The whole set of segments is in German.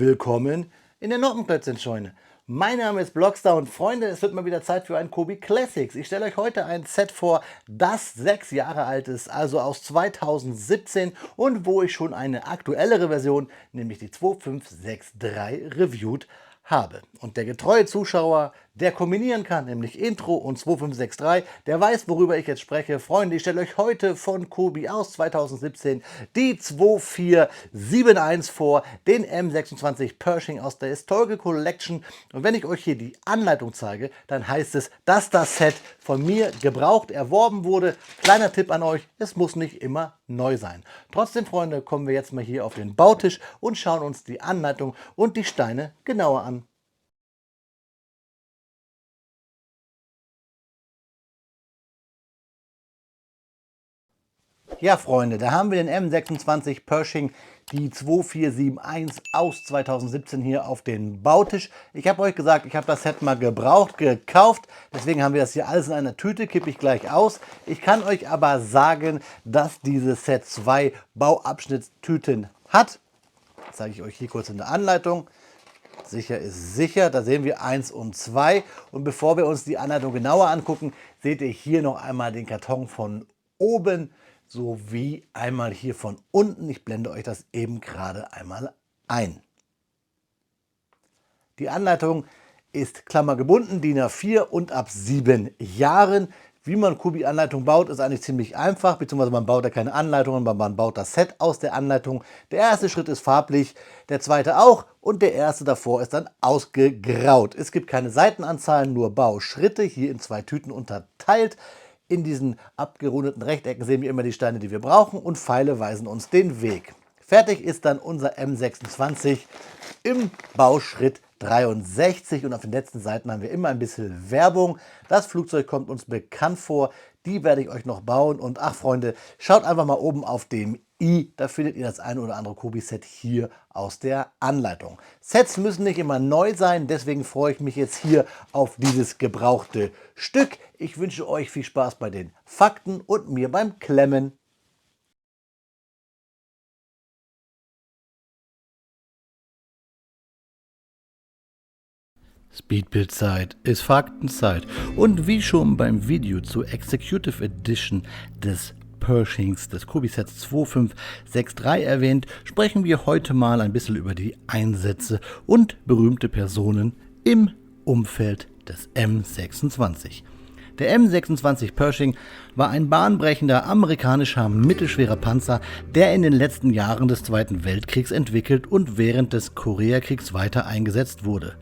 Willkommen in der Noppenklötzchen-Scheune. Mein Name ist Blockstar und Freunde, es wird mal wieder Zeit für ein Kobi Classics. Ich stelle euch heute ein Set vor, das 6 Jahre alt ist, also aus 2017 und wo ich schon eine aktuellere Version, nämlich die 2563 reviewed habe. Und der getreue Zuschauer, der kombinieren kann, nämlich Intro und 2563, der weiß, worüber ich jetzt spreche. Freunde, ich stelle euch heute von Kobi aus 2017 die 2471 vor, den M26 Pershing aus der Historical Collection. Und wenn ich euch hier die Anleitung zeige, dann heißt es, dass das Set von mir gebraucht erworben wurde. Kleiner Tipp an euch, es muss nicht immer neu sein. Trotzdem, Freunde, kommen wir jetzt mal hier auf den Bautisch und schauen uns die Anleitung und die Steine genauer an. Ja, Freunde, da haben wir den M26 Pershing, die 2471 aus 2017 hier auf den Bautisch. Ich habe euch gesagt, ich habe das Set mal gebraucht, gekauft. Deswegen haben wir das hier alles in einer Tüte, kippe ich gleich aus. Ich kann euch aber sagen, dass dieses Set 2 Bauabschnittstüten hat. Das zeige ich euch hier kurz in der Anleitung. Sicher ist sicher, da sehen wir 1 und 2. Und bevor wir uns die Anleitung genauer angucken, seht ihr hier noch einmal den Karton von oben sowie einmal hier von unten. Ich blende euch das eben gerade einmal ein. Die Anleitung ist klammergebunden, DIN A4 und ab 7 Jahren. Wie man Kobi-Anleitung baut, ist eigentlich ziemlich einfach, beziehungsweise man baut ja keine Anleitungen, man baut das Set aus der Anleitung. Der erste Schritt ist farblich, der zweite auch und der erste davor ist dann ausgegraut. Es gibt keine Seitenanzahlen, nur Bauschritte, hier in 2 Tüten unterteilt. In diesen abgerundeten Rechtecken sehen wir immer die Steine, die wir brauchen, und Pfeile weisen uns den Weg. Fertig ist dann unser M26 im Bauschritt 63 und auf den letzten Seiten haben wir immer ein bisschen Werbung. Das Flugzeug kommt uns bekannt vor, die werde ich euch noch bauen und ach Freunde, schaut einfach mal oben auf dem i, da findet ihr das eine oder andere Kobi-Set hier aus der Anleitung. Sets müssen nicht immer neu sein, deswegen freue ich mich jetzt hier auf dieses gebrauchte Stück. Ich wünsche euch viel Spaß bei den Fakten und mir beim Klemmen. Speedbit-Zeit ist Faktenzeit und wie schon beim Video zur Executive Edition des Pershings des Kobi-Sets 2563 erwähnt, sprechen wir heute mal ein bisschen über die Einsätze und berühmte Personen im Umfeld des M26. Der M26 Pershing war ein bahnbrechender amerikanischer mittelschwerer Panzer, der in den letzten Jahren des Zweiten Weltkriegs entwickelt und während des Koreakriegs weiter eingesetzt wurde.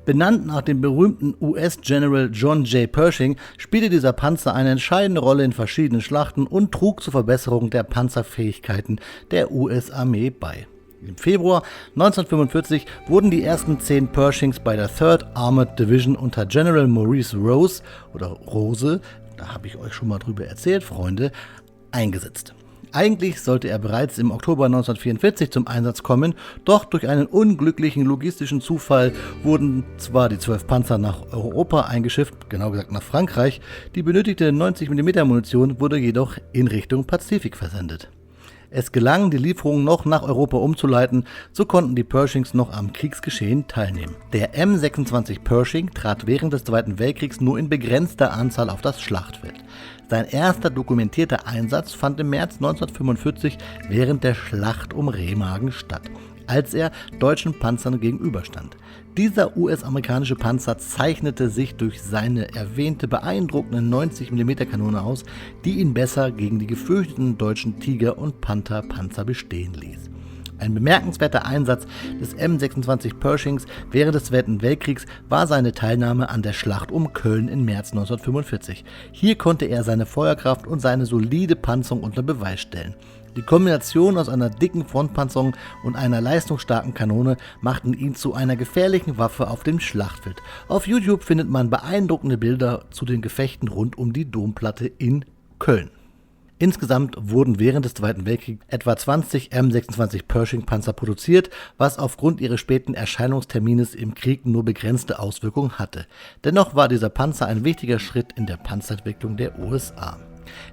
Benannt nach dem berühmten US-General John J. Pershing spielte dieser Panzer eine entscheidende Rolle in verschiedenen Schlachten und trug zur Verbesserung der Panzerfähigkeiten der US-Armee bei. Im Februar 1945 wurden die ersten 10 Pershings bei der 3rd Armored Division unter General Maurice Rose oder Rose, da habe ich euch schon mal drüber erzählt, Freunde, eingesetzt. Eigentlich sollte er bereits im Oktober 1944 zum Einsatz kommen, doch durch einen unglücklichen logistischen Zufall wurden zwar die 12 Panzer nach Europa eingeschifft, genau gesagt nach Frankreich, die benötigte 90 mm Munition wurde jedoch in Richtung Pazifik versendet. Es gelang, die Lieferungen noch nach Europa umzuleiten, so konnten die Pershings noch am Kriegsgeschehen teilnehmen. Der M26 Pershing trat während des Zweiten Weltkriegs nur in begrenzter Anzahl auf das Schlachtfeld. Sein erster dokumentierter Einsatz fand im März 1945 während der Schlacht um Remagen statt, als er deutschen Panzern gegenüberstand. Dieser US-amerikanische Panzer zeichnete sich durch seine erwähnte beeindruckende 90 mm Kanone aus, die ihn besser gegen die gefürchteten deutschen Tiger- und Panther-Panzer bestehen ließ. Ein bemerkenswerter Einsatz des M26 Pershings während des Zweiten Weltkriegs war seine Teilnahme an der Schlacht um Köln im März 1945. Hier konnte er seine Feuerkraft und seine solide Panzerung unter Beweis stellen. Die Kombination aus einer dicken Frontpanzerung und einer leistungsstarken Kanone machten ihn zu einer gefährlichen Waffe auf dem Schlachtfeld. Auf YouTube findet man beeindruckende Bilder zu den Gefechten rund um die Domplatte in Köln. Insgesamt wurden während des Zweiten Weltkriegs etwa 20 M26 Pershing-Panzer produziert, was aufgrund ihres späten Erscheinungstermines im Krieg nur begrenzte Auswirkungen hatte. Dennoch war dieser Panzer ein wichtiger Schritt in der Panzerentwicklung der USA.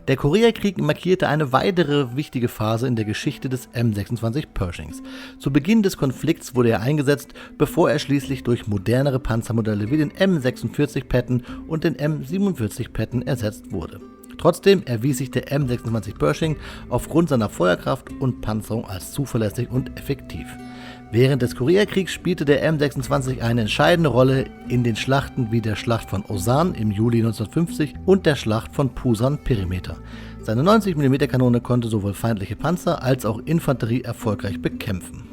Der Koreakrieg markierte eine weitere wichtige Phase in der Geschichte des M26 Pershings. Zu Beginn des Konflikts wurde er eingesetzt, bevor er schließlich durch modernere Panzermodelle wie den M46 Patton und den M47 Patton ersetzt wurde. Trotzdem erwies sich der M26 Pershing aufgrund seiner Feuerkraft und Panzerung als zuverlässig und effektiv. Während des Koreakriegs spielte der M26 eine entscheidende Rolle in den Schlachten wie der Schlacht von Osan im Juli 1950 und der Schlacht von Pusan Perimeter. Seine 90 mm Kanone konnte sowohl feindliche Panzer als auch Infanterie erfolgreich bekämpfen.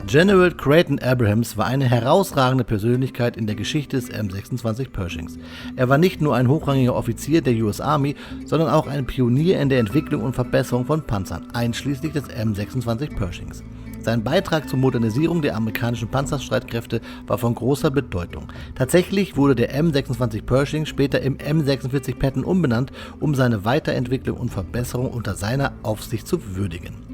General Creighton Abrahams war eine herausragende Persönlichkeit in der Geschichte des M26 Pershings. Er war nicht nur ein hochrangiger Offizier der US Army, sondern auch ein Pionier in der Entwicklung und Verbesserung von Panzern, einschließlich des M26 Pershings. Sein Beitrag zur Modernisierung der amerikanischen Panzerstreitkräfte war von großer Bedeutung. Tatsächlich wurde der M26 Pershing später im M46 Patton umbenannt, um seine Weiterentwicklung und Verbesserung unter seiner Aufsicht zu würdigen.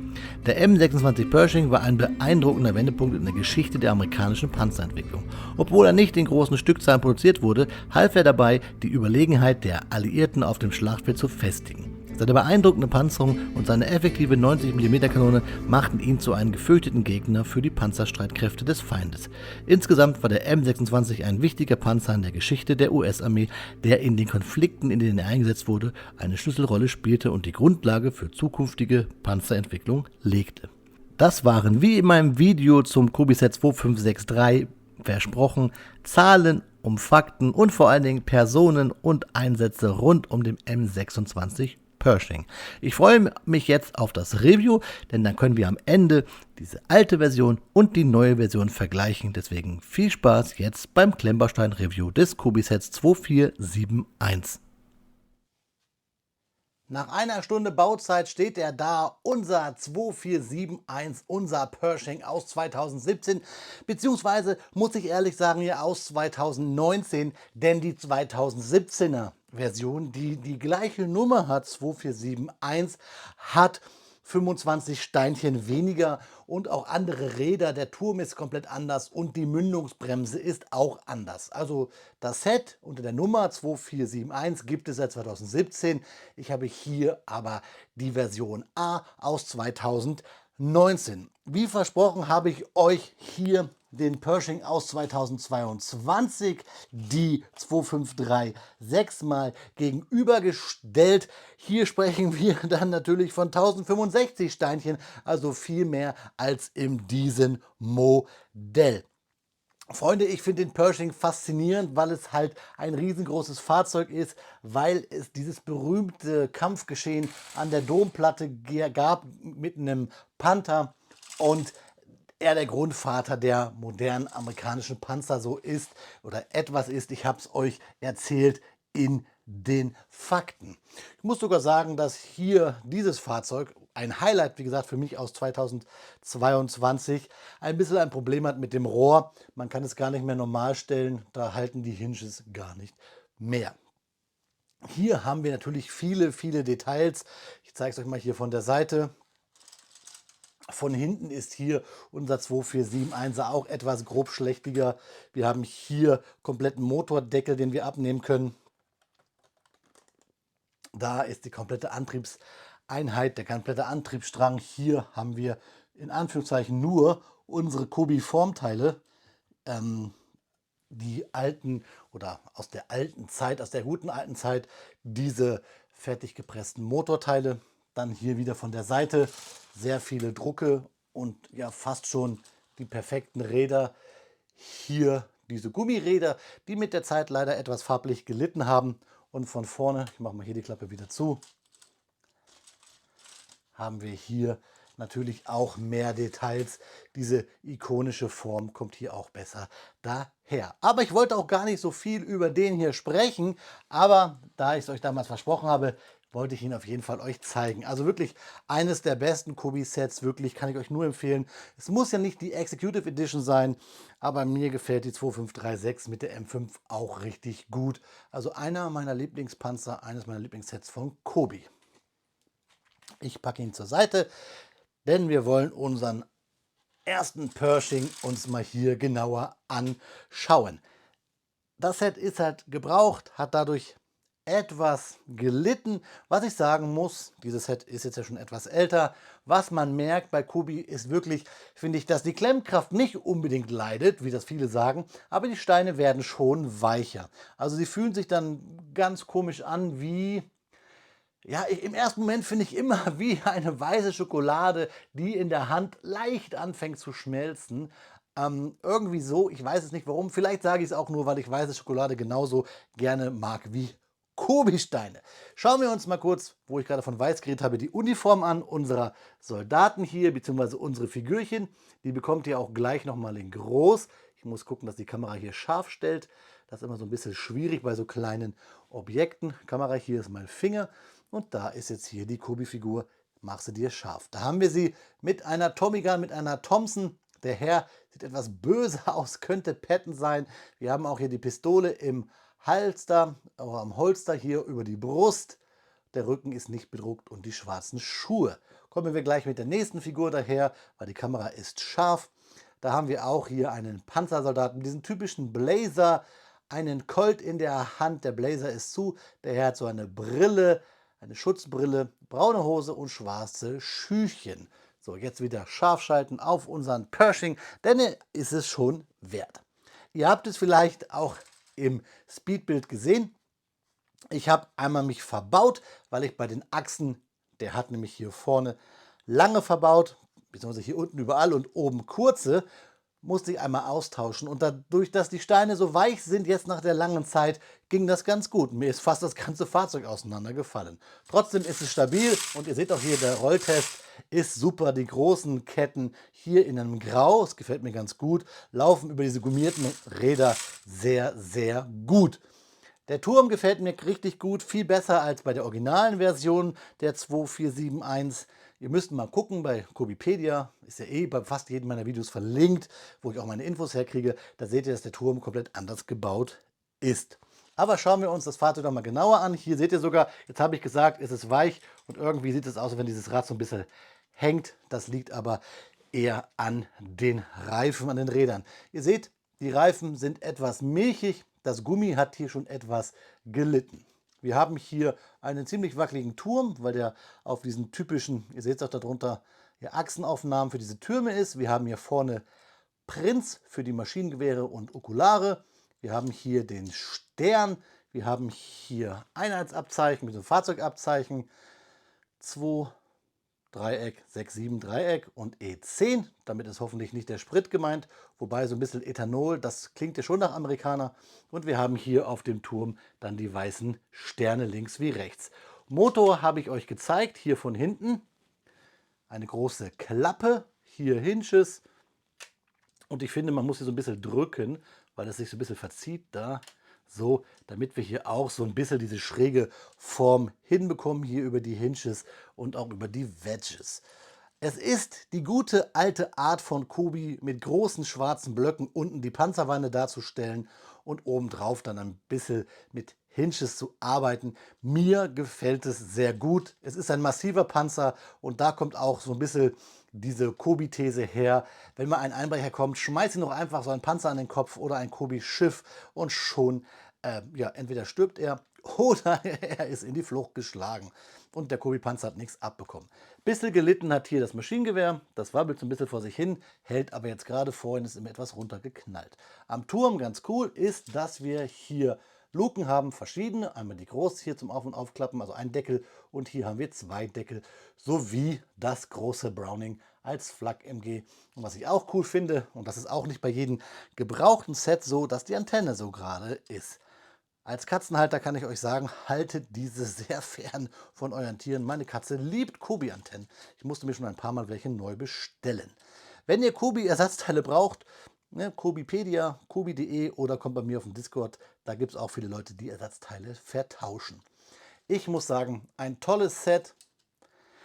Der M26 Pershing war ein beeindruckender Wendepunkt in der Geschichte der amerikanischen Panzerentwicklung. Obwohl er nicht in großen Stückzahlen produziert wurde, half er dabei, die Überlegenheit der Alliierten auf dem Schlachtfeld zu festigen. Seine beeindruckende Panzerung und seine effektive 90 mm Kanone machten ihn zu einem gefürchteten Gegner für die Panzerstreitkräfte des Feindes. Insgesamt war der M26 ein wichtiger Panzer in der Geschichte der US-Armee, der in den Konflikten, in denen er eingesetzt wurde, eine Schlüsselrolle spielte und die Grundlage für zukünftige Panzerentwicklung legte. Das waren, wie in meinem Video zum Kobi-Set 2563 versprochen, Zahlen um Fakten und vor allen Dingen Personen und Einsätze rund um den M26 Pershing. Ich freue mich jetzt auf das Review, denn dann können wir am Ende diese alte Version und die neue Version vergleichen. Deswegen viel Spaß jetzt beim Klemmbaustein-Review des Kobi-Sets 2471. Nach einer Stunde Bauzeit steht er da, unser 2471, unser Pershing aus 2017, beziehungsweise muss ich ehrlich sagen, ja aus 2019, denn die 2017er Version, die die gleiche Nummer hat, 2471, hat 25 Steinchen weniger und auch andere Räder. Der Turm ist komplett anders und die Mündungsbremse ist auch anders. Also das Set unter der Nummer 2471 gibt es seit 2017. Ich habe hier aber die Version A aus 2019. Wie versprochen habe ich euch hier den Pershing aus 2022, die 2536 mal gegenübergestellt. Hier sprechen wir dann natürlich von 1065 Steinchen, also viel mehr als in diesem Modell. Freunde, ich finde den Pershing faszinierend, weil es halt ein riesengroßes Fahrzeug ist, weil es dieses berühmte Kampfgeschehen an der Domplatte gab mit einem Panther und er der Grundvater der modernen amerikanischen Panzer so ist oder etwas ist. Ich habe es euch erzählt in den Fakten. Ich muss sogar sagen, dass hier dieses Fahrzeug, ein Highlight, wie gesagt, für mich aus 2022, ein bisschen ein Problem hat mit dem Rohr. Man kann es gar nicht mehr normal stellen, da halten die Hinges gar nicht mehr. Hier haben wir natürlich viele, viele Details. Ich zeige es euch mal hier von der Seite. Von hinten ist hier unser 2471 auch etwas grobschlächtiger. Wir haben hier kompletten Motordeckel, den wir abnehmen können. Da ist die komplette Antriebseinheit, der komplette Antriebsstrang. Hier haben wir in Anführungszeichen nur unsere Kobi-Formteile, die alten oder aus der alten Zeit, aus der guten alten Zeit, diese fertig gepressten Motorteile. Dann hier wieder von der Seite sehr viele Drucke und ja fast schon die perfekten Räder. Hier diese Gummiräder, die mit der Zeit leider etwas farblich gelitten haben. Und von vorne, ich mache mal hier die Klappe wieder zu, haben wir hier natürlich auch mehr Details. Diese ikonische Form kommt hier auch besser daher. Aber ich wollte auch gar nicht so viel über den hier sprechen, aber da ich es euch damals versprochen habe, wollte ich ihn auf jeden Fall euch zeigen. Also wirklich eines der besten Kobi-Sets, wirklich kann ich euch nur empfehlen. Es muss ja nicht die Executive Edition sein, aber mir gefällt die 2536 mit der M5 auch richtig gut. Also einer meiner Lieblingspanzer, eines meiner Lieblingssets von Kobi. Ich packe ihn zur Seite, denn wir wollen unseren ersten Pershing uns mal hier genauer anschauen. Das Set ist halt gebraucht, hat dadurch etwas gelitten. Was ich sagen muss, dieses Set ist jetzt ja schon etwas älter. Was man merkt bei Kobi ist wirklich, finde ich, dass die Klemmkraft nicht unbedingt leidet, wie das viele sagen, aber die Steine werden schon weicher. Also sie fühlen sich dann ganz komisch an wie, ja, im ersten Moment finde ich immer wie eine weiße Schokolade, die in der Hand leicht anfängt zu schmelzen. Irgendwie so, ich weiß es nicht warum. Vielleicht sage ich es auch nur, weil ich weiße Schokolade genauso gerne mag wie Kobi-Steine. Schauen wir uns mal kurz, wo ich gerade von weiß geredet habe, die Uniform an unserer Soldaten hier, beziehungsweise unsere Figürchen. Die bekommt ihr auch gleich nochmal in groß. Ich muss gucken, dass die Kamera hier scharf stellt. Das ist immer so ein bisschen schwierig bei so kleinen Objekten. Kamera, hier ist mein Finger. Und da ist jetzt hier die Kobi-Figur. Mach sie dir scharf. Da haben wir sie mit einer Tommy Gun, mit einer Thompson. Der Herr sieht etwas böse aus, könnte Patton sein. Wir haben auch hier die Pistole im Halster, oder am Holster hier über die Brust. Der Rücken ist nicht bedruckt und die schwarzen Schuhe. Kommen wir gleich mit der nächsten Figur daher, weil die Kamera ist scharf. Da haben wir auch hier einen Panzersoldaten, diesen typischen Blazer, einen Colt in der Hand. Der Blazer ist zu, der Herr hat so eine Brille, eine Schutzbrille, braune Hose und schwarze Schüchen. So, jetzt wieder scharf schalten auf unseren Pershing, denn er ist es schon wert. Ihr habt es vielleicht auch im Speedbild gesehen. Ich habe einmal mich verbaut, weil ich bei den Achsen, der hat nämlich hier vorne lange verbaut, beziehungsweise hier unten überall und oben kurze, musste ich einmal austauschen. Und dadurch, dass die Steine so weich sind, jetzt nach der langen Zeit, ging das ganz gut. Mir ist fast das ganze Fahrzeug auseinandergefallen. Trotzdem ist es stabil und ihr seht auch hier, der Rolltest ist super. Die großen Ketten hier in einem Grau, das gefällt mir ganz gut, laufen über diese gummierten Räder sehr, sehr gut. Der Turm gefällt mir richtig gut, viel besser als bei der originalen Version der 2471. Ihr müsst mal gucken bei Kobipedia, ist ja eh bei fast jedem meiner Videos verlinkt, wo ich auch meine Infos herkriege. Da seht ihr, dass der Turm komplett anders gebaut ist. Aber schauen wir uns das Fahrzeug noch mal genauer an. Hier seht ihr sogar, jetzt habe ich gesagt, es ist weich und irgendwie sieht es aus, als wenn dieses Rad so ein bisschen hängt. Das liegt aber eher an den Reifen, an den Rädern. Ihr seht, die Reifen sind etwas milchig. Das Gummi hat hier schon etwas gelitten. Wir haben hier einen ziemlich wackeligen Turm, weil der auf diesen typischen, ihr seht es auch darunter, hier Achsenaufnahmen für diese Türme ist. Wir haben hier vorne Prinz für die Maschinengewehre und Okulare. Wir haben hier den Stern. Wir haben hier Einheitsabzeichen mit dem Fahrzeugabzeichen. 2 Dreieck, 6, 7 Dreieck und E10. Damit ist hoffentlich nicht der Sprit gemeint, wobei so ein bisschen Ethanol, das klingt ja schon nach Amerikaner. Und wir haben hier auf dem Turm dann die weißen Sterne links wie rechts. Motor habe ich euch gezeigt, hier von hinten. Eine große Klappe, hier Hinges. Und ich finde, man muss hier so ein bisschen drücken, weil es sich so ein bisschen verzieht da. So, damit wir hier auch so ein bisschen diese schräge Form hinbekommen, hier über die Hinges und auch über die Wedges. Es ist die gute alte Art von Kobi, mit großen schwarzen Blöcken unten die Panzerwände darzustellen und obendrauf dann ein bisschen mit Hinges zu arbeiten. Mir gefällt es sehr gut. Es ist ein massiver Panzer und da kommt auch so ein bisschen diese Kobi-These her. Wenn mal ein Einbrecher kommt, schmeißt ihn doch einfach so einen Panzer an den Kopf oder ein Kobi-Schiff und schon, ja, entweder stirbt er oder er ist in die Flucht geschlagen. Und der Kobi-Panzer hat nichts abbekommen. Bisschen gelitten hat hier das Maschinengewehr. Das wabbelt so ein bisschen vor sich hin, hält aber jetzt gerade vorhin, ist immer etwas runtergeknallt. Am Turm ganz cool ist, dass wir hier Luken haben, verschiedene. Einmal die große hier zum Auf- und Aufklappen, also ein Deckel. Und hier haben wir zwei Deckel, sowie das große Browning als Flak-MG. Und was ich auch cool finde, und das ist auch nicht bei jedem gebrauchten Set so, dass die Antenne so gerade ist. Als Katzenhalter kann ich euch sagen, haltet diese sehr fern von euren Tieren. Meine Katze liebt Kobi-Antennen. Ich musste mir schon ein paar Mal welche neu bestellen. Wenn ihr Kobi-Ersatzteile braucht, ne, Kobipedia, kobi.de oder kommt bei mir auf den Discord. Da gibt es auch viele Leute, die Ersatzteile vertauschen. Ich muss sagen, ein tolles Set.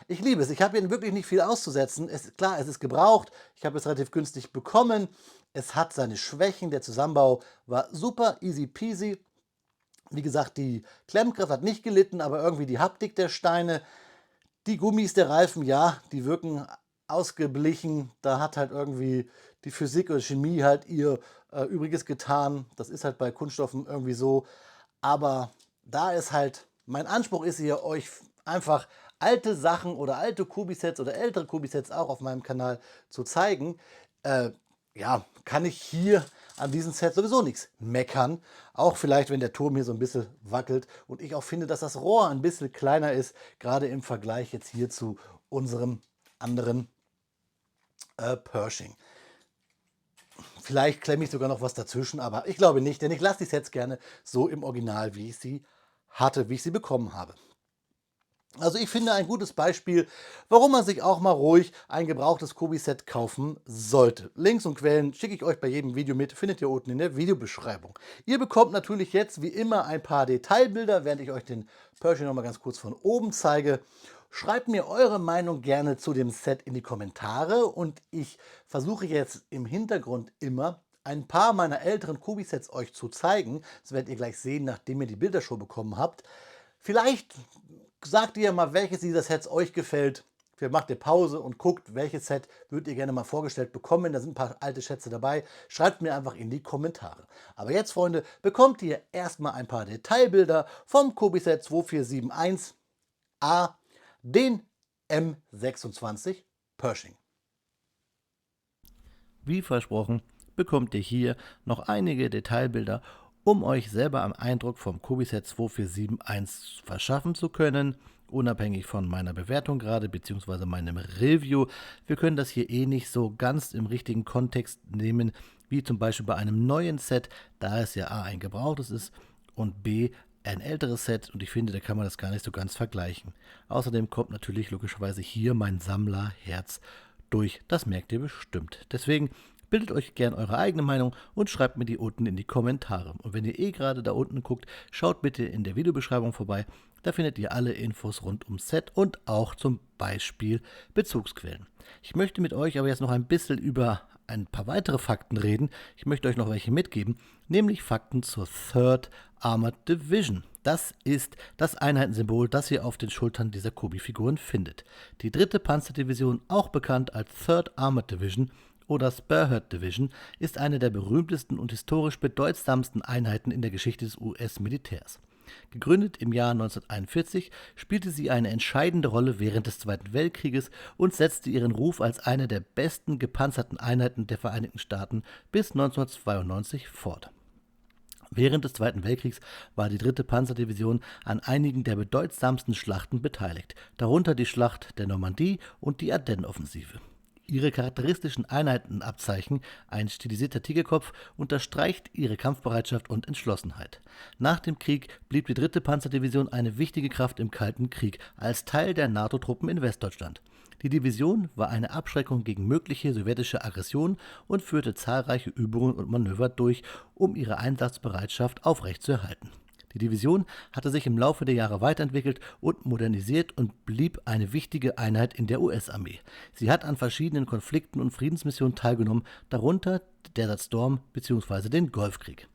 Ich liebe es. Ich habe hier wirklich nicht viel auszusetzen. Klar, es ist gebraucht. Ich habe es relativ günstig bekommen. Es hat seine Schwächen. Der Zusammenbau war super easy peasy. Wie gesagt, die Klemmkraft hat nicht gelitten, aber irgendwie die Haptik der Steine, die Gummis der Reifen, ja, die wirken ausgeblichen. Da hat halt irgendwie die Physik oder Chemie halt ihr Übriges getan. Das ist halt bei Kunststoffen irgendwie so. Aber da ist halt, mein Anspruch ist hier, euch einfach alte Sachen oder alte Kubi-Sets oder ältere Kubi-Sets auch auf meinem Kanal zu zeigen, äh, ja, kann ich hier an diesem Set sowieso nichts meckern. Auch vielleicht, wenn der Turm hier so ein bisschen wackelt und ich auch finde, dass das Rohr ein bisschen kleiner ist, gerade im Vergleich jetzt hier zu unserem anderen Pershing. Vielleicht klemme ich sogar noch was dazwischen, aber ich glaube nicht, denn ich lasse die Sets gerne so im Original, wie ich sie hatte, wie ich sie bekommen habe. Also ich finde ein gutes Beispiel, warum man sich auch mal ruhig ein gebrauchtes Kobi-Set kaufen sollte. Links und Quellen schicke ich euch bei jedem Video mit, findet ihr unten in der Videobeschreibung. Ihr bekommt natürlich jetzt wie immer ein paar Detailbilder, während ich euch den Pershing noch mal ganz kurz von oben zeige. Schreibt mir eure Meinung gerne zu dem Set in die Kommentare und ich versuche jetzt im Hintergrund immer ein paar meiner älteren Kobi-Sets euch zu zeigen. Das werdet ihr gleich sehen, nachdem ihr die Bildershow bekommen habt. Vielleicht sagt ihr mal, welches dieser Sets euch gefällt. Vielleicht macht ihr Pause und guckt, welches Set würdet ihr gerne mal vorgestellt bekommen. Da sind ein paar alte Schätze dabei. Schreibt mir einfach in die Kommentare. Aber jetzt, Freunde, bekommt ihr erstmal ein paar Detailbilder vom Kobi-Set 2471A, den M26 Pershing. Wie versprochen, bekommt ihr hier noch einige Detailbilder, um euch selber einen Eindruck vom Kobi-Set 2471 verschaffen zu können, unabhängig von meiner Bewertung gerade, beziehungsweise meinem Review. Wir können das hier eh nicht so ganz im richtigen Kontext nehmen, wie zum Beispiel bei einem neuen Set, da es ja A ein gebrauchtes ist und B ein älteres Set, und ich finde, da kann man das gar nicht so ganz vergleichen. Außerdem kommt natürlich logischerweise hier mein Sammlerherz durch. Das merkt ihr bestimmt. Deswegen bildet euch gern eure eigene Meinung und schreibt mir die unten in die Kommentare. Und wenn ihr eh gerade da unten guckt, schaut bitte in der Videobeschreibung vorbei. Da findet ihr alle Infos rund ums Set und auch zum Beispiel Bezugsquellen. Ich möchte mit euch aber jetzt noch ein bisschen über ein paar weitere Fakten reden. Ich möchte euch noch welche mitgeben, nämlich Fakten zur 3rd Armored Division. Das ist das Einheitensymbol, das ihr auf den Schultern dieser Kobi-Figuren findet. Die 3. Panzerdivision, auch bekannt als 3rd Armored Division oder Spearhead Division, ist eine der berühmtesten und historisch bedeutsamsten Einheiten in der Geschichte des US-Militärs. Gegründet im Jahr 1941, spielte sie eine entscheidende Rolle während des Zweiten Weltkrieges und setzte ihren Ruf als eine der besten gepanzerten Einheiten der Vereinigten Staaten bis 1992 fort. Während des Zweiten Weltkriegs war die 3. Panzerdivision an einigen der bedeutsamsten Schlachten beteiligt, darunter die Schlacht der Normandie und die Ardennenoffensive. Ihre charakteristischen Einheitenabzeichen, ein stilisierter Tigerkopf, unterstreicht ihre Kampfbereitschaft und Entschlossenheit. Nach dem Krieg blieb die 3. Panzerdivision eine wichtige Kraft im Kalten Krieg als Teil der NATO-Truppen in Westdeutschland. Die Division war eine Abschreckung gegen mögliche sowjetische Aggression und führte zahlreiche Übungen und Manöver durch, um ihre Einsatzbereitschaft aufrechtzuerhalten. Die Division hatte sich im Laufe der Jahre weiterentwickelt und modernisiert und blieb eine wichtige Einheit in der US-Armee. Sie hat an verschiedenen Konflikten und Friedensmissionen teilgenommen, darunter Desert Storm bzw. den Golfkrieg.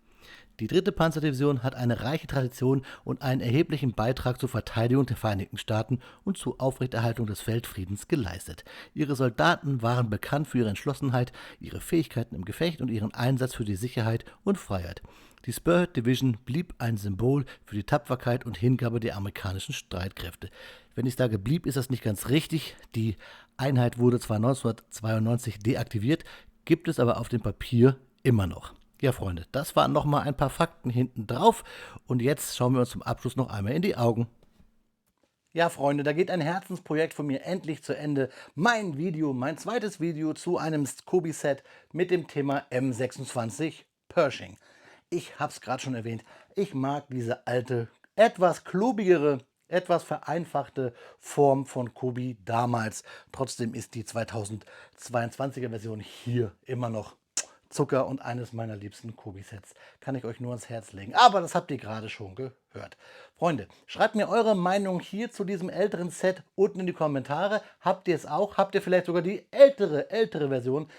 Die 3. Panzerdivision hat eine reiche Tradition und einen erheblichen Beitrag zur Verteidigung der Vereinigten Staaten und zur Aufrechterhaltung des Weltfriedens geleistet. Ihre Soldaten waren bekannt für ihre Entschlossenheit, ihre Fähigkeiten im Gefecht und ihren Einsatz für die Sicherheit und Freiheit. Die Spearhead Division blieb ein Symbol für die Tapferkeit und Hingabe der amerikanischen Streitkräfte. Wenn ich sage blieb, ist das nicht ganz richtig. Die Einheit wurde zwar 1992 deaktiviert, gibt es aber auf dem Papier immer noch. Ja, Freunde, das waren nochmal ein paar Fakten hinten drauf. Und jetzt schauen wir uns zum Abschluss noch einmal in die Augen. Ja, Freunde, da geht ein Herzensprojekt von mir endlich zu Ende. Mein Video, mein zweites Video zu einem Kobi-Set mit dem Thema M26 Pershing. Ich habe es gerade schon erwähnt, ich mag diese alte, etwas klobigere, etwas vereinfachte Form von Kobi damals. Trotzdem ist die 2022er Version hier immer noch Zucker und eines meiner liebsten Kobi-Sets. Kann ich euch nur ans Herz legen. Aber das habt ihr gerade schon gehört. Freunde, schreibt mir eure Meinung hier zu diesem älteren Set unten in die Kommentare. Habt ihr es auch? Habt ihr vielleicht sogar die ältere Version?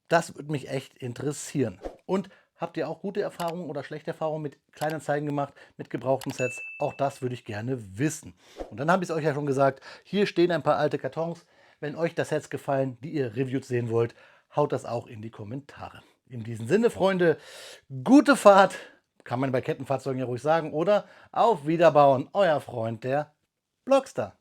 Das würde mich echt interessieren. Und habt ihr auch gute Erfahrungen oder schlechte Erfahrungen mit Kleinanzeigen gemacht, mit gebrauchten Sets? Auch das würde ich gerne wissen. Und dann habe ich es euch ja schon gesagt, hier stehen ein paar alte Kartons. Wenn euch das Sets gefallen, die ihr reviewt sehen wollt, haut das auch in die Kommentare. In diesem Sinne, Freunde, gute Fahrt, Kann man bei Kettenfahrzeugen ja ruhig sagen. Oder auf Wiederbauen, euer Freund, der Blockstar.